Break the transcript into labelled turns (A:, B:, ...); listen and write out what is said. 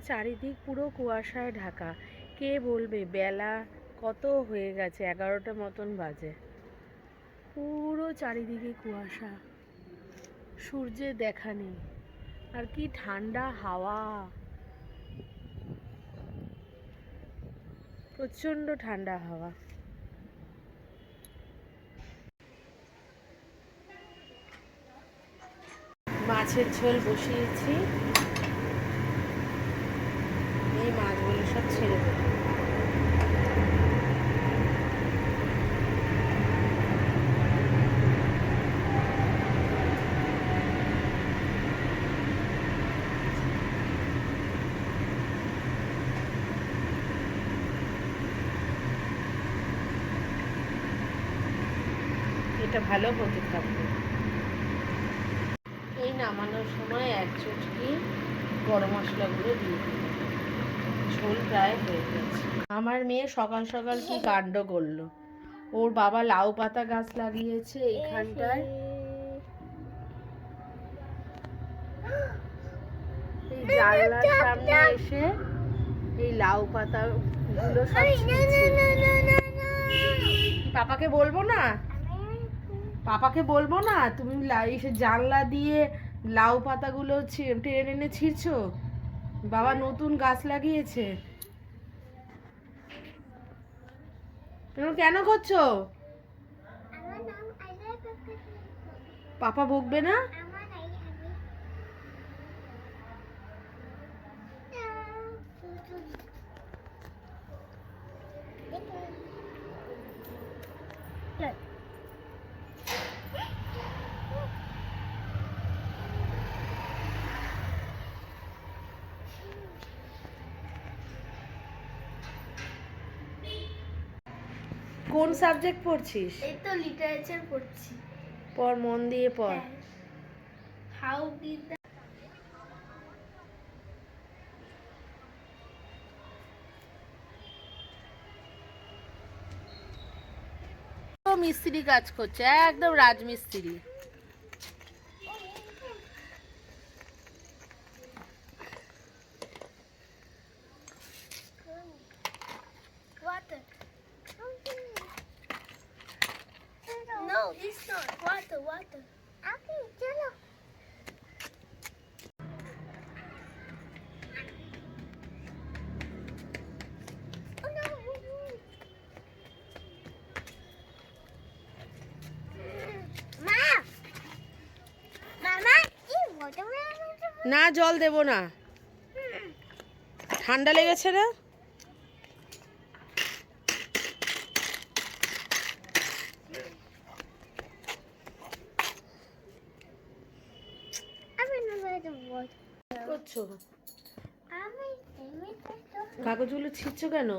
A: চারিদিক পুরো কুয়াশায় ঢাকা। কে বলবে বেলা কত হয়ে গেছে, 11টা মতন বাজে। পুরো চারিদিকে কুয়াশা, সূর্যের দেখা নেই। আর কি ঠান্ডা হাওয়া, প্রচন্ড ঠান্ডা হাওয়া। মাছের ঝোল বসিয়েছি, এই মাছগুলো সব ছেড়ে দেবো। এটা ভালো হতে থাকবে। এই নামানোর সময় এক চুটকি গরম মশলাগুলো দিয়ে দিই। ঝোল প্রায় হয়ে গেছে। আমার মেয়ে সকাল সকাল কি কাণ্ড করলো, ওর বাবা লাউ পাতা গাছ লাগিয়েছে এইখানটায়। এই জানলার সামনে এসে এই লাউ পাতা গুলো সব ছিঁড়ছে। পাপাকে বলবো না, পাপাকে বলবো না তুমি এসে জানলা দিয়ে লাউ পাতাগুলো টেনে এনে ছিঁড়ছো। বাবা নতুন গাছ লাগিয়েছে। তুমি কেন করছো? পাপা বকবে না? কোন সাবজেক্ট পড়ছিস?
B: এই তো লিটারেচার পড়ছি।
A: পড়, মন দিয়ে পড়।
B: হাউ ডিড দ্য
A: মিস্ত্রি কাজ করছে, একদম রাজমিস্ত্রি।
B: water? No, this not water. Okay, chalo. Oh no. Mama, এই watermelon
A: না জল দেব না, ঠান্ডা লেগেছে না? করছো কাগজগুলো ছিঁড়ছো কেন?